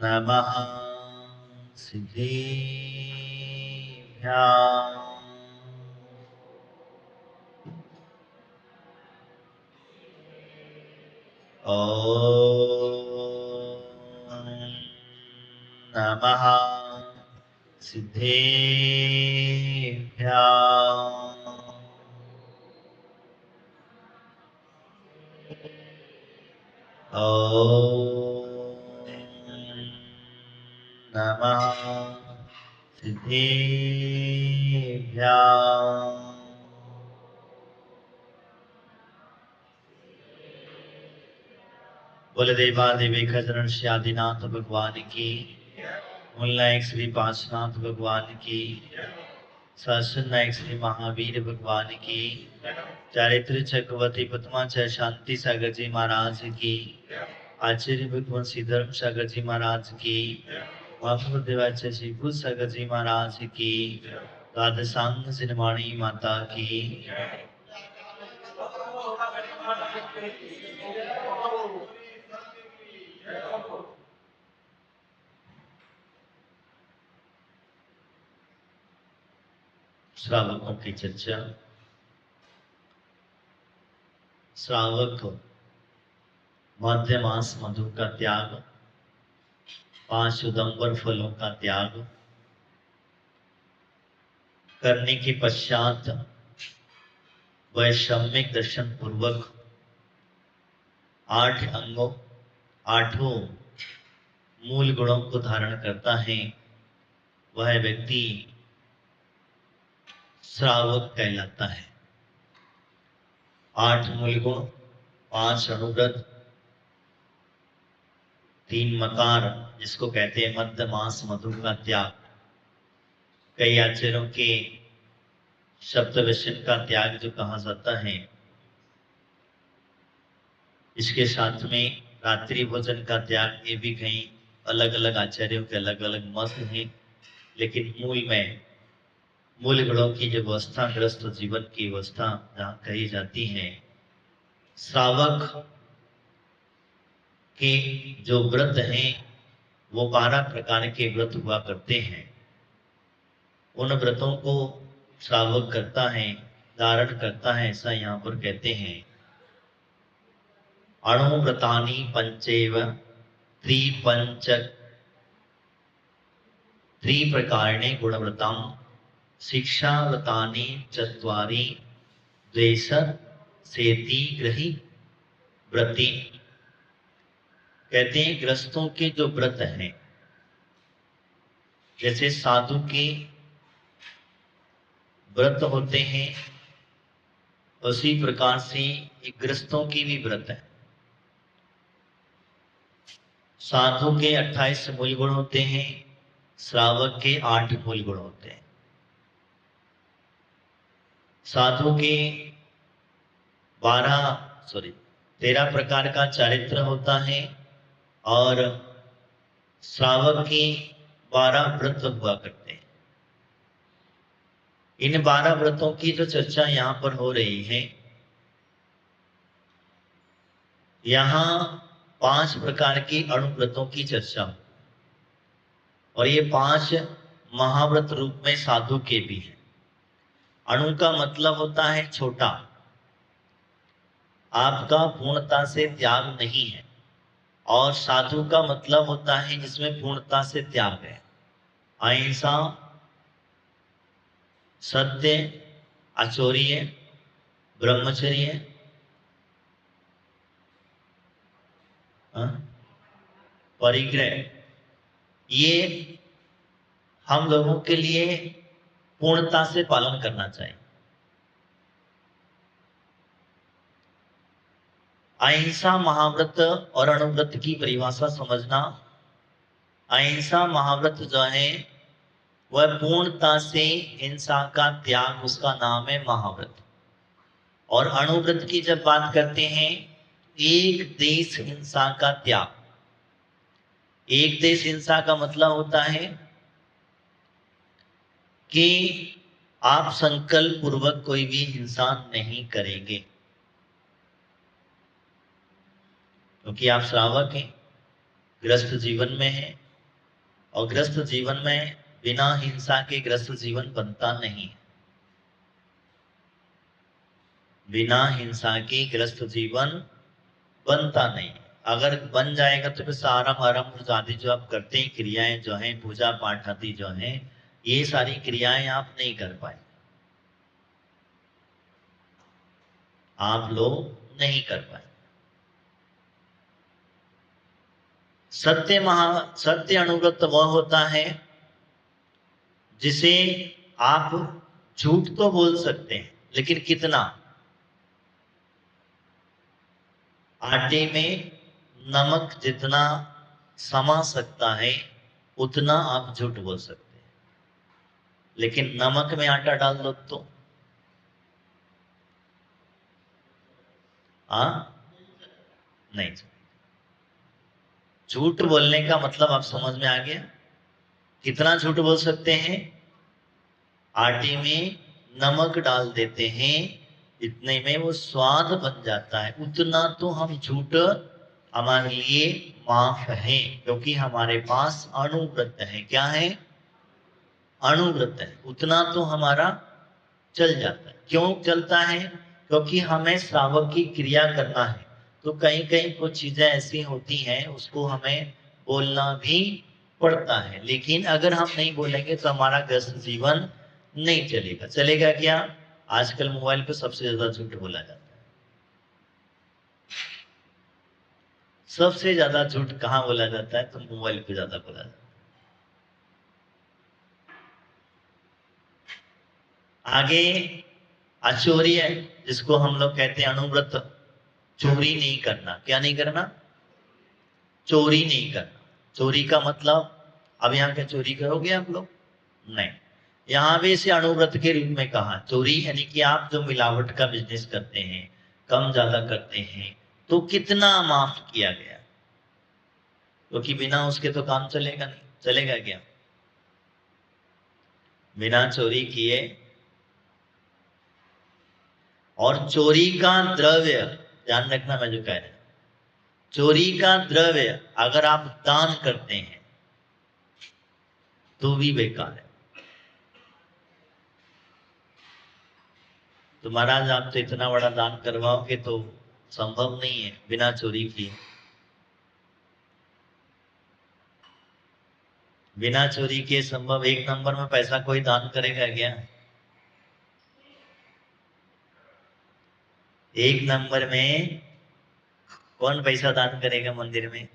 नमः सिद्धिभ्याम् ॐ नमः सिद्धिभ्याम् ॐ नमः सिद्धिभ्याम् बोले देवादेवी खजरण श्री आदिनाथ भगवान की, मूलनायक श्री पार्श्वनाथ भगवान की, शासन नायक श्री महावीर भगवान की, चारित्र चक्रवर्ती पद्माचार्य शांति सागर जी महाराज की, आचार्य भगवान श्री धर्म सागर जी महाराज की, महाप्रभु देवाचार्य श्री भूत सागर जी महाराज की, राधसांग सिनवाणी माता की। श्रावकों की चर्चा। श्रावक मध्य मास मधु का त्याग, 5 उदंबर फलों का त्याग करने के पश्चात वैषम्यक दर्शन पूर्वक 8 अंगों 8 मूल गुणों को धारण करता है, वह व्यक्ति श्रावक कहलाता है। 8 मूल गुण, 5 अनुव्रत, 3 मकार जिसको कहते हैं मध्य मास मधु का त्याग, कई आचार्यों के शब्द वचन का त्याग जो कहा जाता है, इसके साथ में रात्रि भोजन का त्याग, ये भी कहीं अलग अलग आचार्यों के अलग अलग मत हैं, लेकिन मूल गुणों की जो अवस्था, ग्रस्त जीवन की अवस्था जहाँ कही जाती है, श्रावक के जो व्रत हैं वो 12 प्रकार के व्रत हुआ करते हैं। उन व्रतों को श्रावक करता है, धारण करता है, ऐसा यहाँ पर कहते हैं। अणुव्रतानि पंचेव त्रिप्रकारेण गुणव्रतम् शिक्षाव्रतानि चत्वारि द्वेष सेति ग्रही व्रति। कहते हैं ग्रस्तों के जो व्रत हैं, जैसे साधु के व्रत होते हैं, उसी प्रकार से ग्रस्तों की भी व्रत है। साधु के 28 मूल गुण होते हैं, श्रावक के 8 मूल गुण होते हैं। साधु के 13 प्रकार का चारित्र होता है और श्रावक के 12 व्रत हुआ करते हैं। इन 12 व्रतों की जो चर्चा यहाँ पर हो रही है, यहाँ 5 प्रकार की अणुव्रतों की चर्चा हो, और ये 5 महाव्रत रूप में साधु के भी हैं। अणु का मतलब होता है छोटा, आपका पूर्णता से त्याग नहीं है, और साधु का मतलब होता है जिसमें पूर्णता से त्याग है। अहिंसा, सत्य, आचौर्य, ब्रह्मचर्य, परिग्रह, ये हम लोगों के लिए पूर्णता से पालन करना चाहिए। अहिंसा महाव्रत और अणुव्रत की परिभाषा समझना। अहिंसा महाव्रत जो है वह पूर्णता से हिंसा का त्याग, उसका नाम है महाव्रत। और अणुव्रत की जब बात करते हैं, एक देश हिंसा का त्याग। एक देश हिंसा का मतलब होता है कि आप संकल्प पूर्वक कोई भी हिंसा नहीं करेंगे, क्योंकि आप श्रावक हैं, गृहस्थ जीवन में हैं, और ग्रस्त जीवन में बिना हिंसा के ग्रस्त जीवन बनता नहीं। बिना हिंसा के ग्रस्त जीवन बनता नहीं। अगर बन जाएगा तो फिर सारा आरंभ आदि जो आप करते हैं क्रियाएं जो हैं, पूजा पाठ आदि जो हैं, ये सारी क्रियाएं आप नहीं कर पाए, आप लोग नहीं कर पाए। सत्य अनुव्रत वह होता है जिसे आप झूठ तो बोल सकते हैं, लेकिन कितना? आटे में नमक जितना समा सकता है उतना आप झूठ बोल सकते हैं, लेकिन नमक में आटा डाल दो तो नहीं। झूठ बोलने का मतलब आप समझ में आ गया? कितना झूठ बोल सकते हैं? आटे में नमक डाल देते हैं, इतने में वो स्वाद बन जाता है, उतना तो हम झूठ हमारे लिए माफ है, क्योंकि हमारे पास अणुव्रत है। क्या है? अणुव्रत है, उतना तो हमारा चल जाता है। क्यों चलता है? क्योंकि हमें श्रावक की क्रिया करना है, तो कहीं कहीं कुछ चीजें ऐसी होती हैं उसको हमें बोलना भी पड़ता है। लेकिन अगर हम नहीं बोलेंगे तो हमारा ग्रस्त जीवन नहीं चलेगा। चलेगा क्या? आजकल मोबाइल पे सबसे ज्यादा झूठ बोला जाता है। सबसे ज्यादा झूठ कहाँ बोला जाता है? तो मोबाइल पे ज्यादा बोला जाता है। आगे अचोरी है, जिसको हम लोग कहते हैं अणुव्रत। चोरी नहीं करना। क्या नहीं करना? चोरी नहीं करना। चोरी का मतलब, अब यहाँ क्या चोरी करोगे आप लोग? नहीं। यहाँ भी इसे अणुव्रत के रूप में कहा। चोरी यानी कि आप जो मिलावट का बिजनेस करते हैं, कम ज्यादा करते हैं, तो कितना माफ किया गया? क्योंकि बिना उसके तो काम चलेगा नहीं। चलेगा क्या? बिना चोरी किए। और चोरी का द्रव्य, ध्यान रखना मैं जो कह रहा हूं, चोरी का द्रव्य अगर आप दान करते हैं तो भी बेकार है। तो महाराज आप तो इतना बड़ा दान करवाओगे तो संभव नहीं है बिना चोरी किए। बिना चोरी के संभव? एक नंबर में पैसा कोई दान करेगा क्या? एक नंबर में कौन पैसा दान करेगा मंदिर में?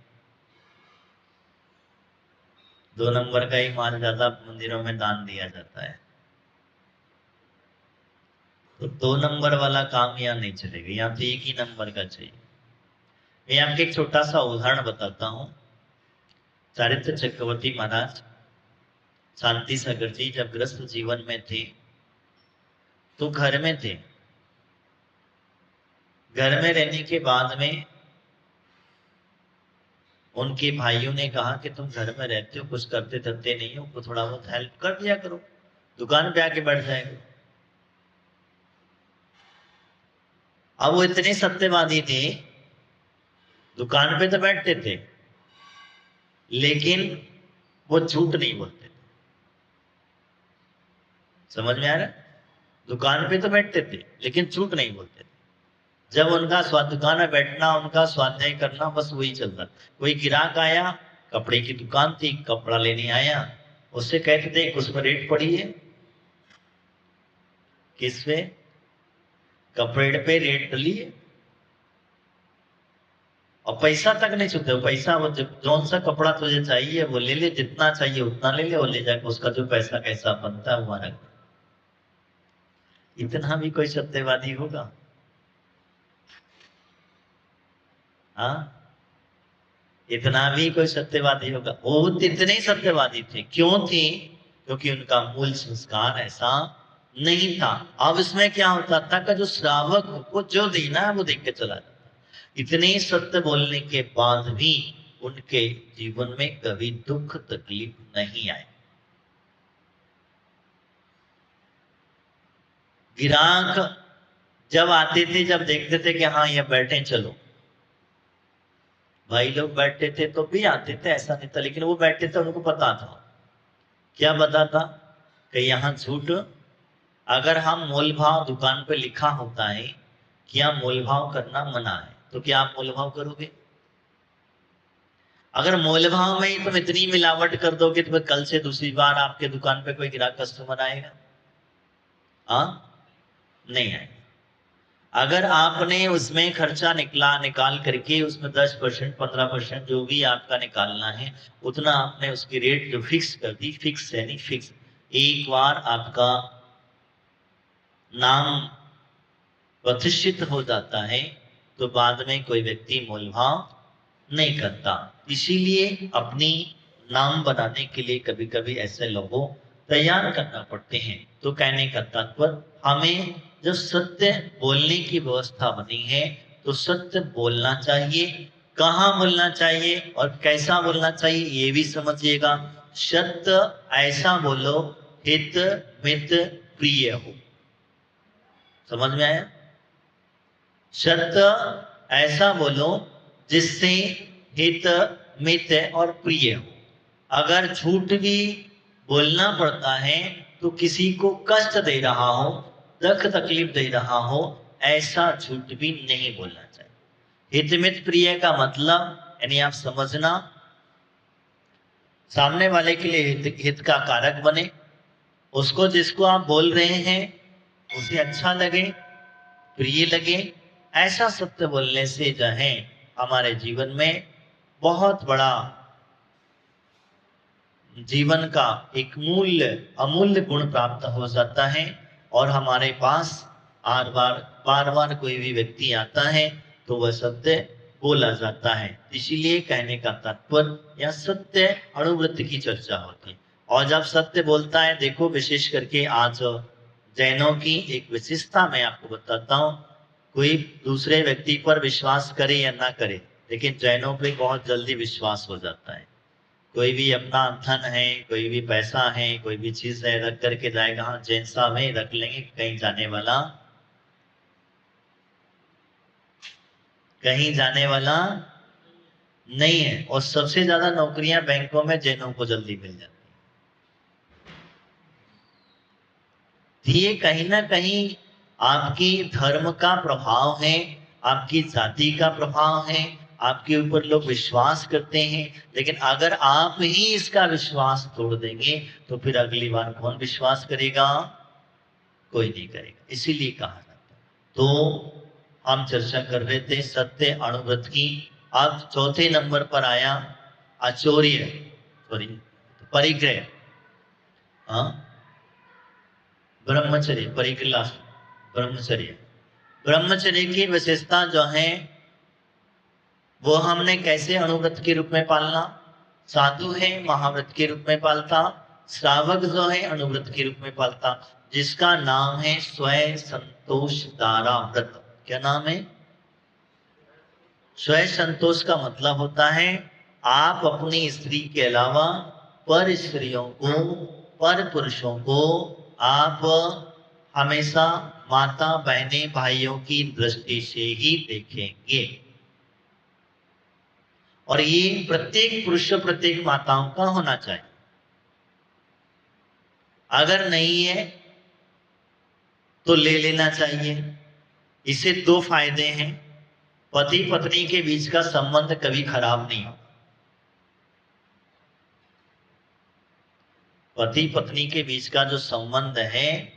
दो नंबर का ही माल ज्यादा मंदिरों में दान दिया जाता है। तो दो नंबर वाला काम यहाँ नहीं चलेगा, यहाँ तो एक ही नंबर का चाहिए। मैं आपको एक छोटा सा उदाहरण बताता हूँ। चारित्र चक्रवर्ती महाराज शांति सागर जी जब ग्रस्त जीवन में थे तो घर में थे। घर में रहने के बाद में उनके भाइयों ने कहा कि तुम घर में रहते हो, कुछ करते धरते नहीं हो, कुछ थोड़ा बहुत हेल्प कर दिया करो, दुकान पे आके बैठ जाएगा। अब वो इतने सत्यवादी थे, दुकान पे तो बैठते थे लेकिन वो झूठ नहीं बोलते थे। समझ में आ रहा? दुकान पे तो बैठते थे लेकिन झूठ नहीं बोलते थे। जब उनका दुकान में बैठना, उनका स्वाध्याय करना, बस वही चलता। कोई ग्राहक आया, कपड़े की दुकान थी, कपड़ा लेने आया, उससे कहते थे उस पर रेट पड़ी है। किस पे? कपड़े पे रेट डली है। और पैसा तक नहीं छूते। पैसा वो जौन सा कपड़ा तुझे चाहिए वो ले ले, जितना चाहिए उतना ले ले, और ले जाकर उसका जो पैसा कैसा बनता है वो रख। इतना भी कोई सत्यवादी होगा? हाँ, इतना भी कोई सत्यवादी होगा? वो इतने सत्यवादी थे। क्यों थे? क्योंकि उनका मूल संस्कार ऐसा नहीं था। अब इसमें क्या होता था कि जो श्रावक को जो देना है वो देख के चला जाता। इतने सत्य बोलने के बाद भी उनके जीवन में कभी दुख तकलीफ नहीं आए। ग्राहक जब आते थे, जब देखते थे कि हाँ ये बैठे, चलो भाई लोग बैठते थे तो भी आते थे, ऐसा नहीं था, लेकिन वो बैठते थे उनको पता था। क्या पता था? कि यहाँ झूठ, अगर हम मोल भाव दुकान पे लिखा होता है कि यहाँ मोल भाव करना मना है, तो क्या आप मोल भाव करोगे? अगर मोल भाव में ही तुम इतनी मिलावट कर दोगे तो कल से दूसरी बार आपके दुकान पे कोई ग्राहक कस्टमर आएगा? हाँ, नहीं आएगा। अगर आपने उसमें खर्चा निकाल करके उसमें 10% 15% जो भी आपका निकालना है, उतना आपने उसकी रेट जो फिक्स कर दी, फिक्स यानी फिक्स, एक बार आपका नाम प्रतिष्ठित हो जाता है तो बाद में कोई व्यक्ति मोलभाव नहीं करता। इसीलिए अपनी नाम बनाने के लिए कभी कभी ऐसे लोगों तैयार करना पड़ते हैं। तो कहने का तात्पर्य, हमें जब सत्य बोलने की व्यवस्था बनी है तो सत्य बोलना चाहिए। कहाँ बोलना चाहिए और कैसा बोलना चाहिए ये भी समझिएगा। सत्य ऐसा बोलो हित मित प्रिय हो। समझ में आया? सत्य ऐसा बोलो जिससे हित मित और प्रिय हो। अगर झूठ भी बोलना पड़ता है तो किसी को कष्ट दे रहा हो, दुख तकलीफ दे रहा हो, ऐसा झूठ भी नहीं बोलना चाहिए। हित मित प्रिय का मतलब यानी आप समझना, सामने वाले के लिए हित का कारक बने, उसको जिसको आप बोल रहे हैं उसे अच्छा लगे, प्रिय लगे। ऐसा सत्य बोलने से जो है हमारे जीवन में बहुत बड़ा जीवन का एक मूल्य अमूल्य गुण प्राप्त हो जाता है। और हमारे पास बार बार कोई भी व्यक्ति आता है तो वह सत्य बोला जाता है। इसीलिए कहने का तात्पर्य यह सत्य अणुवृत्ति की चर्चा होती है। और जब सत्य बोलता है, देखो विशेष करके आज जैनों की एक विशेषता मैं आपको बताता हूँ। कोई दूसरे व्यक्ति पर विश्वास करे या ना करे, लेकिन जैनों पे बहुत जल्दी विश्वास हो जाता है। कोई भी अपना धन है, कोई भी पैसा है, कोई भी चीज है, रख करके जाएगा, हाँ जैन साहब है रख लेंगे, कहीं जाने वाला नहीं है। और सबसे ज्यादा नौकरियां बैंकों में जैनों को जल्दी मिल जाती है। ये कहीं ना कहीं आपकी धर्म का प्रभाव है, आपकी जाति का प्रभाव है, आपके ऊपर लोग विश्वास करते हैं। लेकिन अगर आप ही इसका विश्वास तोड़ देंगे तो फिर अगली बार कौन विश्वास करेगा? कोई नहीं करेगा। इसीलिए कहा जाता है। तो हम चर्चा कर रहे थे सत्य अणुव्रत की। अब चौथे नंबर पर आया आचौर्य, सॉरी परिग्रह, हाँ ब्रह्मचर्य, परिग्रह ब्रह्मचर्य। ब्रह्मचर्य की विशेषता जो है वो हमने कैसे अणुव्रत के रूप में पालना। साधु है महाव्रत के रूप में पालता, श्रावक जो है अणुव्रत के रूप में पालता, जिसका नाम है स्वयं संतोष दारा व्रत। क्या नाम है? स्वयं संतोष का मतलब होता है आप अपनी स्त्री के अलावा पर स्त्रियों को, पर पुरुषों को आप हमेशा माता बहने भाइयों की दृष्टि से ही देखेंगे। और ये प्रत्येक पुरुष प्रत्येक माताओं का होना चाहिए। अगर नहीं है तो ले लेना चाहिए। इससे दो फायदे हैं। पति पत्नी के बीच का संबंध कभी खराब नहीं होगा। पति पत्नी के बीच का जो संबंध है,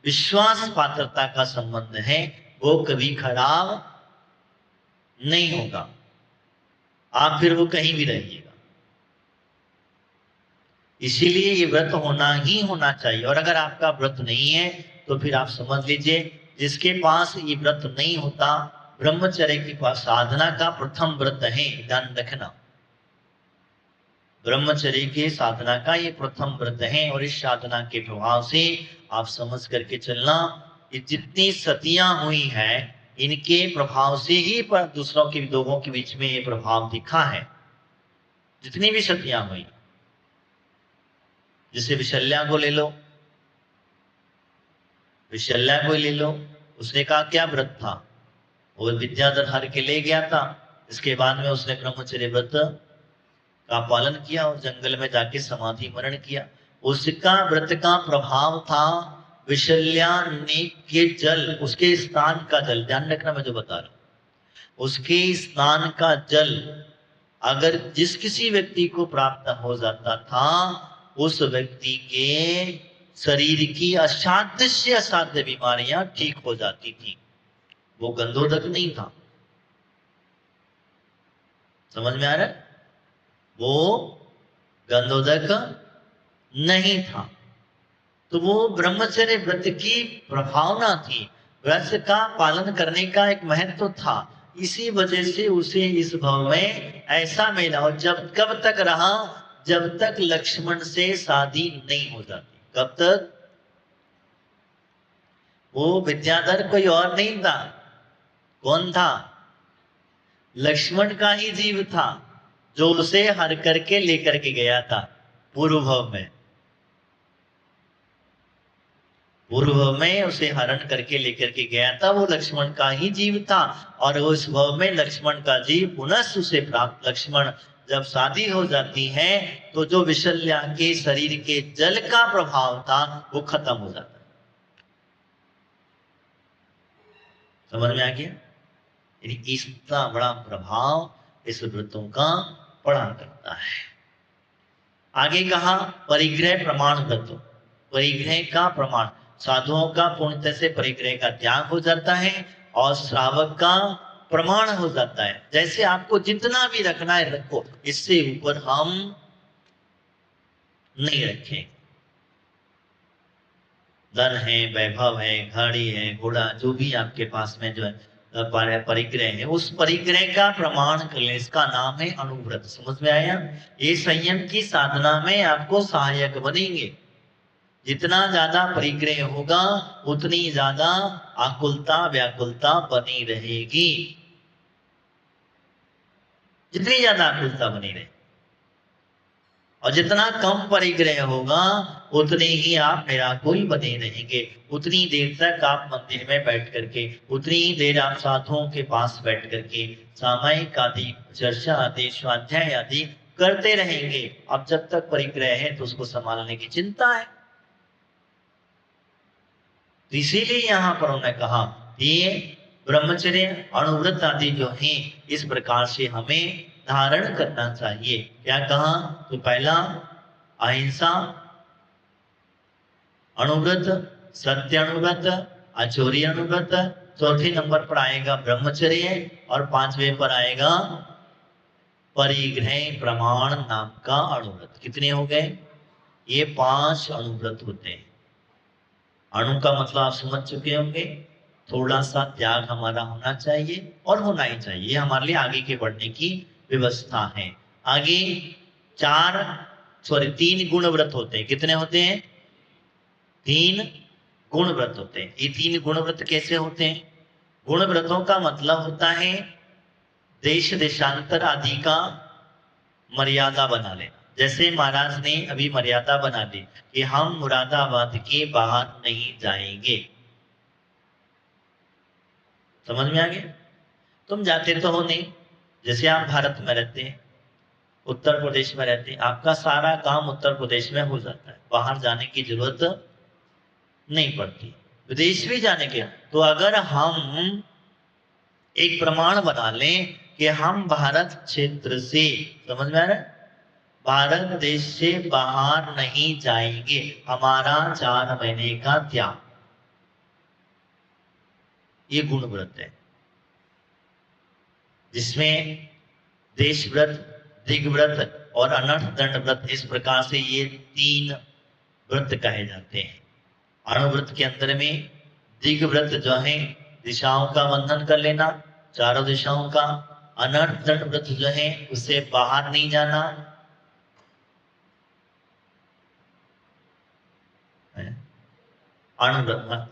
विश्वास पात्रता का संबंध है, वो कभी खराब नहीं होगा। आप फिर वो कहीं भी रहिएगा। इसीलिए ये व्रत होना ही होना चाहिए। और अगर आपका व्रत नहीं है तो फिर आप समझ लीजिए, जिसके पास ये व्रत नहीं होता, ब्रह्मचर्य की साधना का प्रथम व्रत है, ध्यान रखना। ब्रह्मचर्य की साधना का ये प्रथम व्रत है। और इस साधना के प्रभाव से आप समझ करके चलना, ये जितनी सतियां हुई हैं इनके प्रभाव से ही पर दूसरों के लोगों के बीच में ये प्रभाव दिखा है। जितनी भी सतियां हुई, जैसे विशल्या को ले लो, विशल्या को ले लो, उसने कहा क्या व्रत था? वो विद्याधर हर के ले गया था, इसके बाद में उसने ब्रह्मचर्य व्रत का पालन किया और जंगल में जाके समाधि मरण किया। उसका व्रत का प्रभाव था विशल्या के जल, उसके स्नान का जल, ध्यान रखना मैं जो बता रहा हूं, उसके स्नान का जल अगर जिस किसी व्यक्ति को प्राप्त हो जाता था उस व्यक्ति के शरीर की असाध्य से असाध्य बीमारियां ठीक हो जाती थी। वो गंधोदक नहीं था, समझ में आ रहा है? वो गंधोदक नहीं था। तो वो ब्रह्मचर्य व्रत की प्रभावना थी, व्रत का पालन करने का एक महत्व था। इसी वजह से उसे इस भव में ऐसा मिला। और जब कब तक रहा? जब तक लक्ष्मण से शादी नहीं हो जाती। कब तक? वो विद्याधर कोई और नहीं था। कौन था? लक्ष्मण का ही जीव था जो उसे हर करके लेकर के गया था पूर्व भव में। पूर्व में उसे हरण करके लेकर के गया था, वो लक्ष्मण का ही जीव था। और उस भव में लक्ष्मण का जीव पुनः उसे प्राप्त। लक्ष्मण जब शादी हो जाती है तो जो विशल्या के शरीर के जल का प्रभाव था वो खत्म हो जाता है। समझ में आ गया? इतना बड़ा प्रभाव इस व्रतों का पड़ा करता है। आगे कहा परिग्रह प्रमाण व्रत। परिग्रह का प्रमाण, साधुओं का पूर्णतः से परिग्रह का त्याग हो जाता है और श्रावक का प्रमाण हो जाता है। जैसे आपको जितना भी रखना है रखो, इससे ऊपर हम नहीं रखें। धन है, वैभव है, गाड़ी है, घोड़ा, जो भी आपके पास में जो है परिग्रह है, उस परिग्रह का प्रमाण कर ले। इसका नाम है अनुव्रत। समझ में आया? ये संयम की साधना में आपको सहायक बनेंगे। जितना ज्यादा परिग्रह होगा उतनी ज्यादा आकुलता व्याकुलता बनी रहेगी। जितनी ज्यादा आकुलता बनी रहे, और जितना कम परिग्रह होगा उतने ही आप निराकुल बने रहेंगे। उतनी देर तक आप मंदिर में बैठ करके, उतनी ही देर आप साधुओं के पास बैठ करके सामायिक आदि चर्चा आदि स्वाध्याय आदि करते रहेंगे। अब जब तक परिग्रह है तो उसको संभालने की चिंता है। इसीलिए यहाँ पर उन्होंने कहा ये ब्रह्मचर्य अनुव्रत आदि जो हैं इस प्रकार से हमें धारण करना चाहिए। क्या कहा? तो पहला अहिंसा अनुव्रत, सत्य अनुव्रत, अचोरी अनुव्रत, चौथे नंबर पर आएगा ब्रह्मचर्य और पांचवें पर आएगा परिग्रह प्रमाण नाम का अनुव्रत। कितने हो गए? ये 5 अनुव्रत होते हैं। अणु का मतलब आप समझ चुके होंगे। थोड़ा सा त्याग हमारा होना चाहिए और होना ही चाहिए। ये हमारे लिए आगे के बढ़ने की व्यवस्था है। आगे 3 गुण व्रत होते हैं। कितने होते हैं? 3 गुण व्रत होते हैं। ये 3 गुण व्रत कैसे होते हैं? गुण व्रतों का मतलब होता है देश देशांतर आदि का मर्यादा बना लेना। जैसे महाराज ने अभी मर्यादा बना दी कि हम मुरादाबाद के बाहर नहीं जाएंगे। समझ में आ गया? तुम जाते तो हो नहीं। जैसे आप भारत में रहते हैं, उत्तर प्रदेश में रहते हैं, आपका सारा काम उत्तर प्रदेश में हो जाता है, बाहर जाने की जरूरत नहीं पड़ती। विदेश भी जाने के तो अगर हम एक प्रमाण बना लें कि हम भारत क्षेत्र से, समझ में आ रहा है, भारत देश से बाहर नहीं जाएंगे, हमारा 4 महीने का त्याग, ये गुण व्रत है। जिसमें देश व्रत, दिग्व्रत और अनर्थ दंड व्रत, इस प्रकार से ये 3 व्रत कहे जाते हैं। अनुव्रत के अंदर में दिग्व्रत जो है दिशाओं का बंधन कर लेना, चारों दिशाओं का। अनर्थ दंड व्रत जो है उससे बाहर नहीं जाना। अनुव्रत,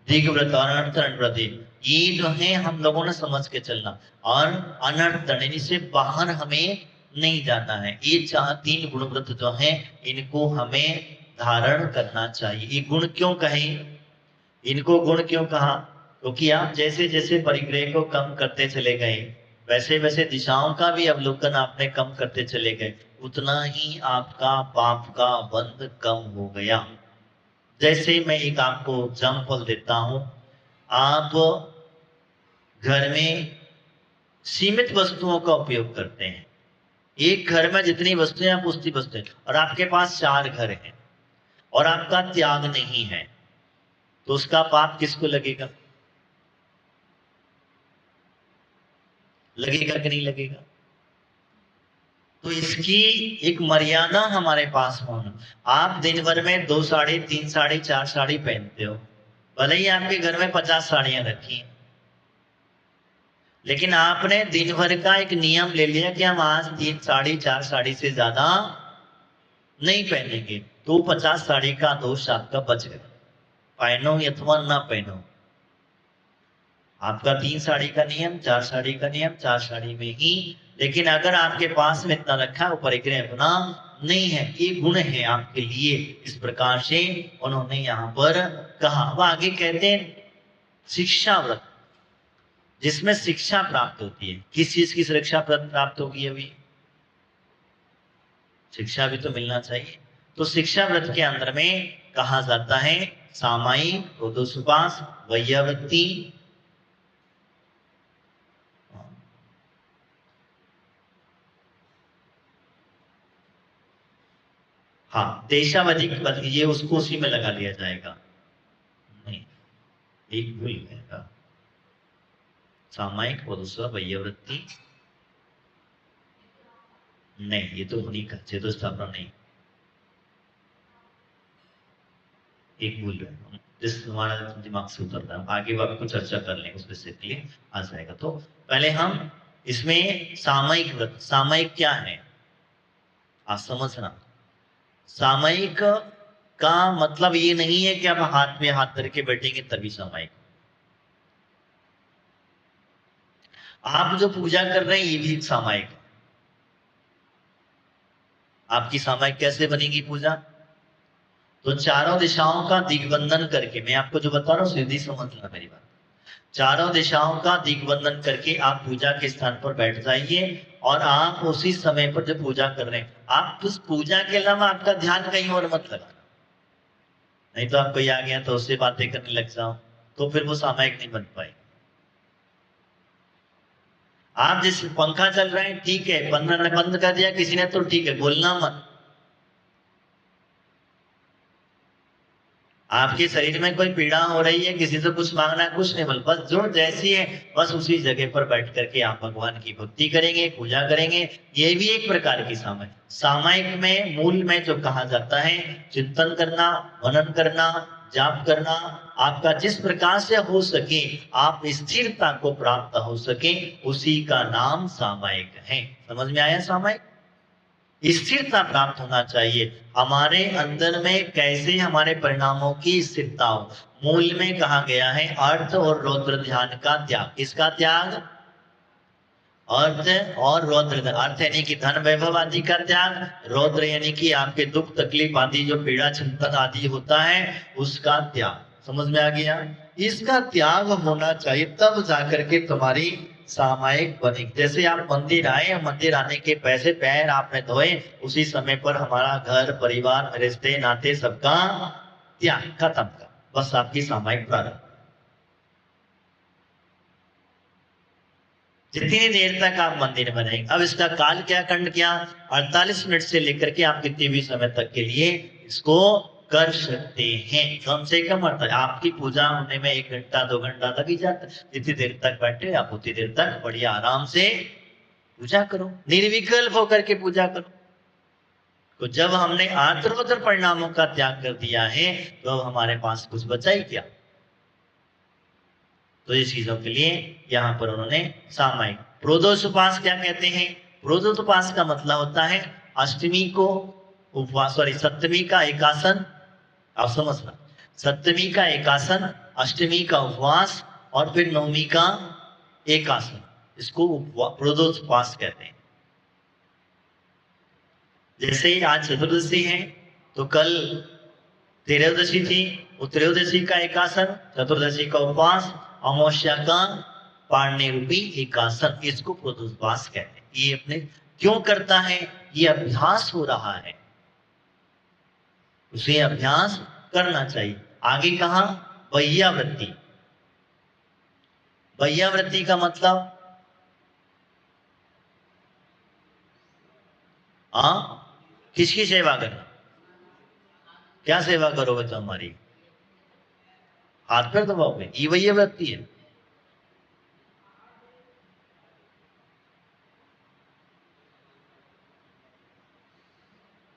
दिग्व्रत और अनर्थ दंड व्रत, ये जो है हम लोगों ने समझ के चलना। और अनर्थ दंड से बाहर हमें नहीं जाना है। ये 3 गुण व्रत जो है इनको हमें धारण करना चाहिए। ये गुण क्यों कहे? इनको गुण क्यों कहा? क्योंकि आप जैसे जैसे परिग्रह को कम करते चले गए, वैसे वैसे दिशाओं का भी अवलोकन आपने कम करते चले गए, उतना ही आपका पाप का बंध कम हो गया। जैसे मैं एक आपको एग्जाम्पल देता हूं, आप घर में सीमित वस्तुओं का उपयोग करते हैं। एक घर में जितनी वस्तुएं आप उतनी वस्तुएं, और आपके पास 4 घर हैं और आपका त्याग नहीं है, तो उसका पाप किसको लगेगा? लगेगा कि नहीं लगेगा? तो इसकी एक मर्यादा हमारे पास होना। आप दिन भर में 2 साड़ी, 3 साड़ी, 4 साड़ी पहनते हो, भले ही आपके घर में 50 साड़ियां रखी हैं, लेकिन आपने दिन भर का एक नियम ले लिया कि हम आज 3 साड़ी, 4 साड़ी से ज्यादा नहीं पहनेंगे, तो 50 साड़ी का दोष आपका बच गया। पहनो अथवा ना पहनो, आपका 3 साड़ी का नियम, 4 साड़ी का नियम, 4 साड़ी में ही। लेकिन अगर आपके पास में इतना रखा, वो परिग्रह अपना नहीं है, ये गुण है आपके लिए, इस प्रकार से उन्होंने यहाँ पर कहा। वो आगे कहते हैं शिक्षा व्रत, जिसमें शिक्षा प्राप्त होती है। किस चीज की शिक्षा प्राप्त होगी? अभी शिक्षा भी तो मिलना चाहिए। तो शिक्षा व्रत के अंदर में कहा जाता है सामायिक, रोदोषोपास, वैयावृत्ति, हाँ देशावधिक, ये उसको उसी में लगा लिया जाएगा। नहीं, एक भूल गया, सामायिक, रोदोषोपास, वैयावृत्ति नहीं, ये तो उन्हीं का चेतो स्थापना नहीं, एक भूल गए, जिस हमारा दिमाग से उतरता है। आगे बाकी को चर्चा कर लेंगे, उस विषय के लिए आ जाएगा। तो पहले हम इसमें सामयिक व्रत, सामयिक क्या है आप समझना। सामयिक का मतलब ये नहीं है कि आप हाथ में हाथ धर के बैठेंगे तभी सामयिक। आप जो पूजा कर रहे हैं ये भी सामयिक। आपकी सामयिक कैसे बनेगी पूजा? तो चारों दिशाओं का दिग्बंधन करके, मैं आपको जो बता रहा हूँ सीधी समझना मेरी बात। चारों दिशाओं का दिग्बंधन करके आप पूजा के स्थान पर बैठ जाइए, और आप उसी समय पर जब पूजा कर रहे हैं, आप उस पूजा के अलावा आपका ध्यान कहीं और मत लगाना। नहीं तो आप कोई आ गया तो उससे बातें करने लग जाओ, तो फिर वो सामायिक नहीं बन पाएगी। आप जिस पंखा चल रहे हैं ठीक है, बंद कर दिया किसी ने तो ठीक है, बोलना मत। आपके शरीर में कोई पीड़ा हो रही है, किसी से कुछ मांगना है, कुछ नहीं, बस जो जैसी है बस उसी जगह पर बैठ करके आप भगवान की भक्ति करेंगे, पूजा करेंगे। ये भी एक प्रकार की सामायिक। सामायिक में मूल में जो कहा जाता है चिंतन करना, मनन करना, जाप करना, आपका जिस प्रकार से हो सके आप स्थिरता को प्राप्त हो सके, उसी का नाम सामायिक है। समझ में आया? सामायिक स्थिरता प्राप्त होना चाहिए हमारे अंदर में। कैसे हमारे परिणामों की स्थिरता हो? मूल में कहा गया है अर्थ और रौद्र ध्यान का त्याग। किसका त्याग? अर्थ और रौद्र। अर्थ यानी कि धन वैभव आदि का त्याग, रौद्र यानी कि आपके दुख तकलीफ आदि जो पीड़ा चिंतन आदि होता है उसका त्याग। समझ में आ गया? इसका त्याग होना चाहिए, तब जाकर के तुम्हारी सामायिक बनी। जैसे आप मंदिर आए, मंदिर आने के पैसे पैर आपने धोए, उसी समय पर हमारा घर परिवार रिश्ते नाते सबका त्याग खत्म का, बस आपकी सामायिक प्रारंभ। जितनी देर तक आप मंदिर में रहेंगे। अब इसका काल क्या खंड क्या? 48 मिनट से लेकर के आप कितने भी समय तक के लिए इसको कर सकते हैं। कम से कम आपकी पूजा होने में 1 घंटा 2 घंटा लग ही जाता है। जितनी देर तक बैठे आप उतनी देर तक बढ़िया आराम से पूजा करो, निर्विकल्प होकर के पूजा करो। तो जब हमने आत्रोत्तर परिणामों का त्याग कर दिया है तो हमारे पास कुछ बचा ही क्या? तो ये चीजों के लिए यहाँ पर उन्होंने सामायिक। प्रोदोषोपास क्या कहते हैं? प्रोदोषोपास का मतलब होता है अष्टमी को उपवास, सॉरी सप्तमी का एकासन। आप समझना, सप्तमी का एकासन, अष्टमी का उपवास और फिर नवमी का एकासन, इसको प्रोदोषोपास कहते हैं। जैसे आज चतुर्दशी है तो कल त्रयोदशी थी, त्रयोदशी का एकासन, चतुर्दशी का उपवास अमावस्या का पारने रूपी एकासन, इसको प्रदोषवास कहते हैं। ये अपने क्यों करता है? ये अभ्यास हो रहा है, उसे अभ्यास करना चाहिए। आगे कहा वैयावृत्ति। वैयावृत्ति का मतलब किसकी सेवा करना? क्या सेवा करोगे तो हमारी? हाथ पैर दबाओगे, ये वैयावृत्ति है।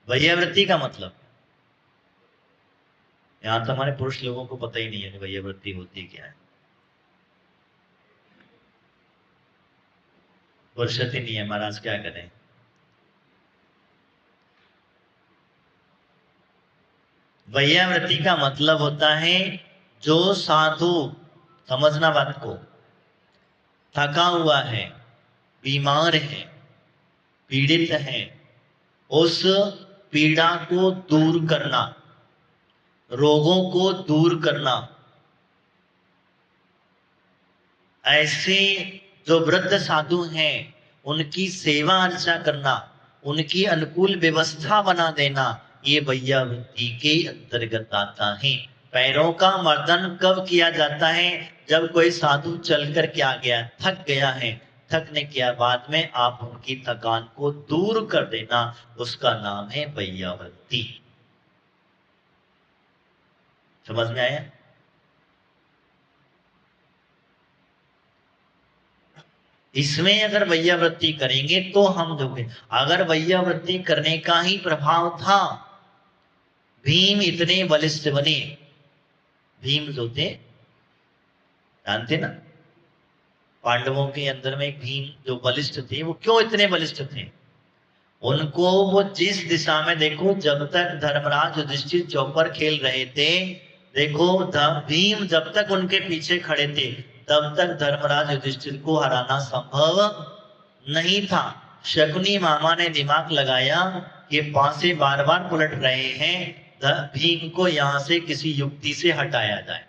वैयावृत्ति का मतलब, यहां तो हमारे पुरुष लोगों को पता ही नहीं है कि वैयावृत्ति होती क्या है। फुर्सत ही नहीं है महाराज, क्या करें। वैयावृत्ति का मतलब होता है जो साधु, समझना बात को, थका हुआ है, बीमार है, पीड़ित है, उस पीड़ा को दूर करना, रोगों को दूर करना, ऐसे जो वृद्ध साधु हैं उनकी सेवा अर्चा करना, उनकी अनुकूल व्यवस्था बना देना, ये वैयावृत्ति के अंतर्गत आता है। पैरों का मर्दन कब किया जाता है? जब कोई साधु चलकर के आ गया, थक गया है, थकने के बाद में आप उनकी थकान को दूर कर देना, उसका नाम है वैयावृत्ति। समझ में आया? इसमें अगर वैयावृत्ति करेंगे तो हम जो, अगर वैयावृत्ति करने का ही प्रभाव था, भीम इतने बलिष्ठ बने। भीम जो थे, जानते ना, पांडवों के अंदर में एक भीम जो बलिष्ठ थे, वो क्यों इतने बलिष्ठ थे? उनको वो जिस दिशा में, देखो जब तक धर्मराज युधिष्ठिर चौपर खेल रहे थे, देखो भीम जब तक उनके पीछे खड़े थे तब तक धर्मराज युधिष्ठिर को हराना संभव नहीं था। शकुनी मामा ने दिमाग लगाया कि पासे बार बार पलट रहे हैं, भीम को यहां से किसी युक्ति से हटाया जाए।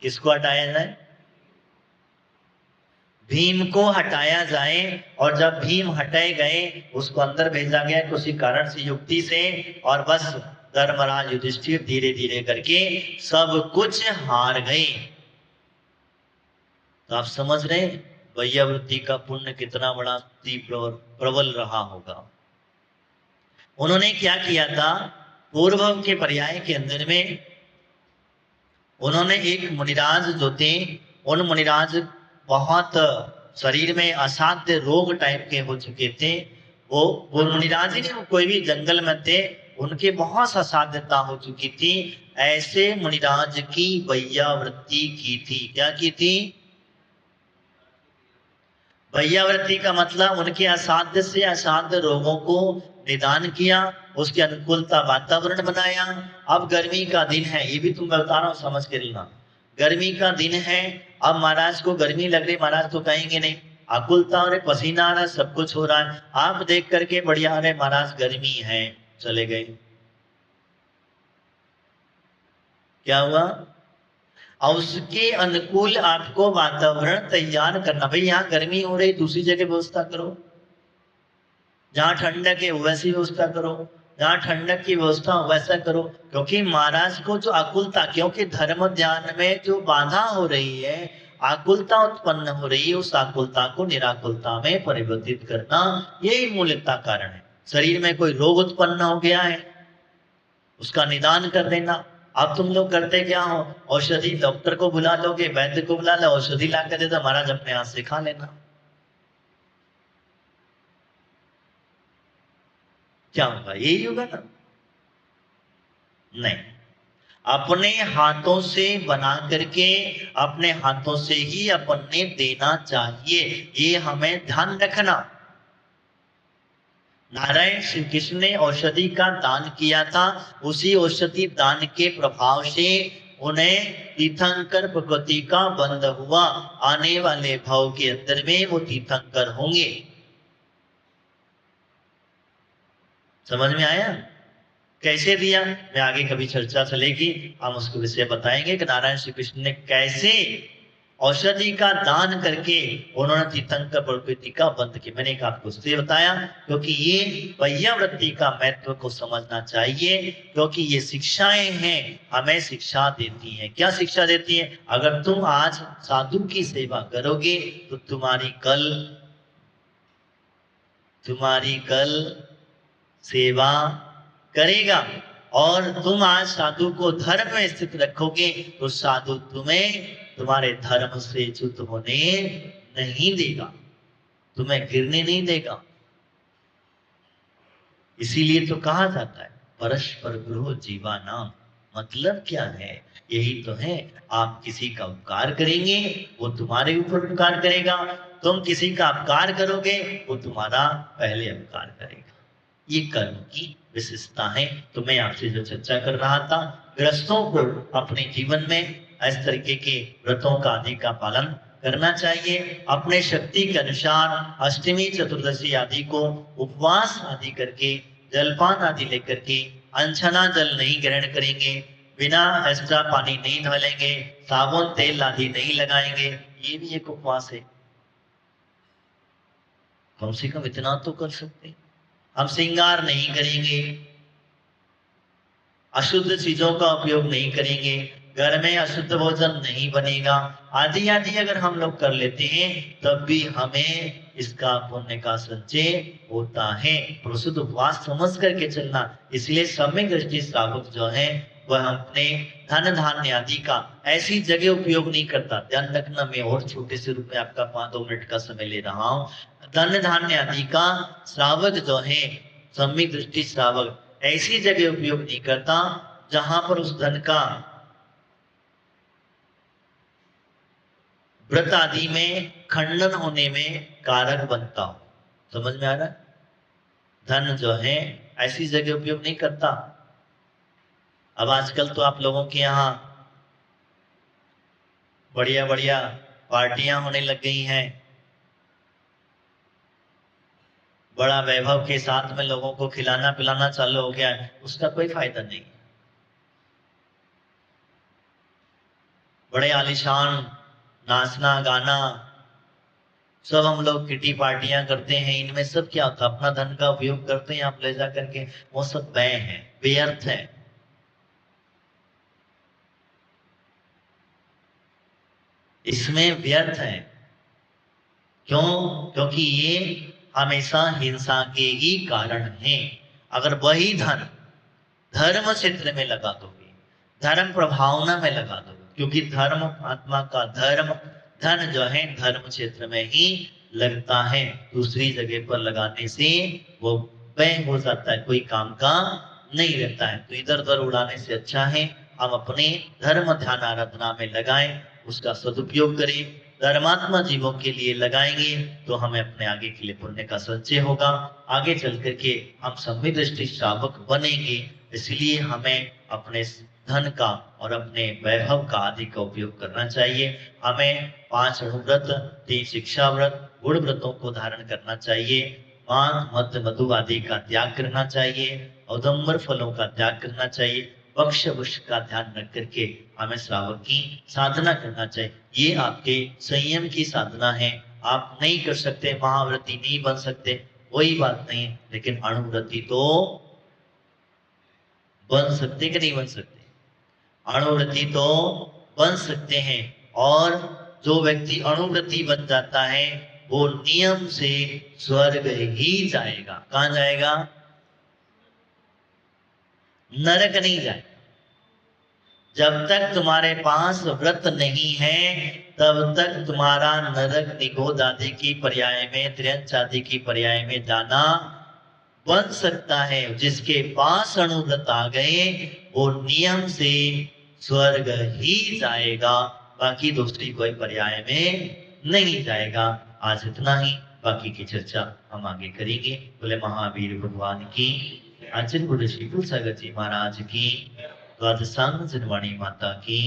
किसको हटाया जाए? भीम को हटाया जाए। और जब भीम हटाए गए, उसको अंदर भेजा गया किसी कारण से, युक्ति से, और बस धर्मराज युधिष्ठिर धीरे धीरे करके सब कुछ हार गए। तो आप समझ रहे वैयावृत्ति का पुण्य कितना बड़ा तीव्र और प्रबल रहा होगा। उन्होंने क्या किया था? पूर्व के पर्याय के अंदर में उन्होंने एक मुनिराज जो थे, उन मुनिराज बहुत शरीर में असाध्य रोग टाइप के हो चुके थे। वो मुनिराज ही नहीं, कोई भी जंगल में थे, उनके बहुत असाध्यता हो चुकी थी। ऐसे मुनिराज की वैयावृत्ति की थी। क्या की थी? वैयावृत्ति का मतलब उनके असाध्य से असाध्य रोगों को निदान किया, उसके अनुकूलता वातावरण बनाया। अब गर्मी का दिन है, ये भी तुम बता रहा हूं, समझ के लेना। गर्मी का दिन है, अब महाराज को गर्मी लग रही, महाराज तो कहेंगे नहीं, आकुलता हो रही, पसीना आ रहा है, सब कुछ हो रहा है। आप देख करके बढ़िया है महाराज गर्मी है, चले गए। क्या हुआ? और उसके अनुकूल आपको वातावरण तैयार करना। भाई यहाँ गर्मी हो रही, दूसरी जगह व्यवस्था करो, जहां ठंडक है वैसी व्यवस्था करो, जहां ठंडक की व्यवस्था वैसा करो। क्योंकि महाराज को जो आकुलता, क्योंकि धर्म ध्यान में जो बाधा हो रही है, आकुलता उत्पन्न हो रही है, उस आकुलता को निराकुलता में परिवर्तित करना, यही मूलतः कारण है। शरीर में कोई रोग उत्पन्न हो गया है, उसका निदान कर देना। अब तुम लोग करते क्या हो? औषधि, डॉक्टर को बुला लोगे, वैद्य को बुला लो, औषधि ला कर देता, महाराज अपने हाथ से खा लेना। क्या होगा? यही होगा ना? नहीं, अपने हाथों से बना करके अपने हाथों से ही अपन ने देना चाहिए, ये हमें ध्यान रखना। नारायण श्री कृष्ण ने औषधि का दान किया था, उसी औषधि दान के प्रभाव से उन्हें तीर्थंकर प्रकृति का बंध हुआ। आने वाले भाव के अंदर में वो तीर्थंकर होंगे। समझ में आया? कैसे दिया, मैं आगे कभी चर्चा चलेगी, हम उसको विषय बताएंगे कि नारायण श्री कृष्ण ने कैसे औषधि का दान करके उन्होंने तीर्थंकर प्रकृति का बंद किया। मैंने एक आपको इसलिए बताया क्योंकि ये वैयावृत्ति का महत्व को समझना चाहिए, क्योंकि ये शिक्षाएं हैं, हमें शिक्षा देती हैं। क्या शिक्षा देती है? अगर तुम आज साधु की सेवा करोगे तो तुम्हारी कल सेवा करेगा, और तुम आज साधु को धर्म में स्थित रखोगे तो साधु तुम्हें तुम्हारे धर्म से च्युत होने नहीं देगा, तुम्हें गिरने नहीं देगा। इसीलिए तो कहा जाता है परस्पर गृह जीवानाम। मतलब क्या है? यही तो है, आप किसी का उपकार करेंगे वो तुम्हारे ऊपर उपकार करेगा, तुम किसी का अपकार करोगे वो तुम्हारा पहले अपकार करेगा। ये कर्म की विशेषता है। तो मैं आपसे जो चर्चा कर रहा था, गृहस्थों को अपने जीवन में इस तरीके के व्रतों का आदि का पालन करना चाहिए। अपने शक्ति के अनुसार अष्टमी चतुर्दशी आदि को उपवास आदि करके, जलपान आदि लेकर के, अनछना जल नहीं ग्रहण करेंगे, बिना एक्स्ट्रा पानी नहीं धोलेंगे, साबुन तेल आदि नहीं लगाएंगे, ये भी एक उपवास है। कम से कम इतना तो कर सकते। हम श्रृंगार नहीं करेंगे, अशुद्ध चीजों का उपयोग नहीं करेंगे, घर में अशुद्ध भोजन नहीं बनेगा, आदि आदि अगर हम लोग कर लेते हैं तब भी हमें इसका पुण्य का संचय होता है। प्रशुद्ध उपवास समझ करके चलना। इसलिए सम्यक दृष्टि श्रावक जो है वह अपने धन धान्य आदि का ऐसी जगह उपयोग नहीं करता। ध्यान रखना, मैं और छोटे से रूप में आपका 5-2 मिनट का समय ले रहा हूँ। धन धान्य आदि का श्रावक जो है, सम्यक दृष्टि श्रावक, ऐसी जगह उपयोग नहीं करता जहां पर उस धन का व्रत आदि में खंडन होने में कारक बनता हो। समझ में आ रहा है? धन जो है ऐसी जगह उपयोग नहीं करता। अब आजकल तो आप लोगों के यहाँ बढ़िया बढ़िया पार्टियां होने लग गई हैं, बड़ा वैभव के साथ में लोगों को खिलाना पिलाना चालू हो गया है। उसका कोई फायदा नहीं। बड़े आलीशान नाचना गाना सब हम लोग किटी पार्टियां करते हैं, इनमें सब क्या होता है? अपना धन का उपयोग करते हैं आप ले जा करके, वो सब व्यय है, व्यर्थ है। इसमें व्यर्थ है। क्यों? क्योंकि ये हमेशा हिंसा के ही कारण है। अगर वही धन धर्म क्षेत्र में लगा दोगे, धर्म प्रभावना में लगा दोगे, क्योंकि धर्म आत्मा का धर्म, धन जो है धर्म क्षेत्र में ही लगता है। दूसरी जगह पर लगाने से वो व्यय हो जाता है, कोई काम का नहीं रहता है। तो इधर उधर उड़ाने से अच्छा है हम अपने धर्म ध्यान आराधना में लगाएं, उसका सदुपयोग करें। धर्मात्मा जीवों के लिए लगाएंगे तो हमें अपने आगे के लिए पुण्य का संचय होगा, आगे चल करके हम सम्यक दृष्टि श्रावक बनेंगे। इसलिए हमें अपने धन का और अपने वैभव का आदि का उपयोग करना चाहिए। हमें 5 अणुव्रत, 3 शिक्षा व्रत, गुण व्रतों को धारण करना चाहिए। पान मद मधु आदि का त्याग करना चाहिए, औदम्बर फलों का त्याग करना चाहिए, पक्ष वश का ध्यान रख करके हमें श्रावक की साधना करना चाहिए। ये आपके संयम की साधना है। आप नहीं कर सकते, महाव्रती नहीं बन सकते, कोई बात नहीं, लेकिन अणुव्रती तो बन सकते कि नहीं बन सकते? अणुव्रती तो बन सकते हैं। और जो व्यक्ति अणुव्रती बन जाता है वो नियम से स्वर्ग ही जाएगा। कहां जाएगा? नरक नहीं जाए। जब तक तुम्हारे पास व्रत नहीं है तब तक तुम्हारा नरक, निगोद आदि की पर्याय में, त्र्यंच आदि की पर्याय में जाना बन सकता है। जिसके पास अणुव्रत आ गए वो नियम से स्वर्ग ही जाएगा, बाकी दूसरी कोई पर्याय में नहीं जाएगा। आज इतना ही, बाकी की चर्चा हम आगे करेंगे। बोले महावीर भगवान की, आचार्य गुरु श्री सागर जी महाराज की, द्वादशांग जनवाणी माता की।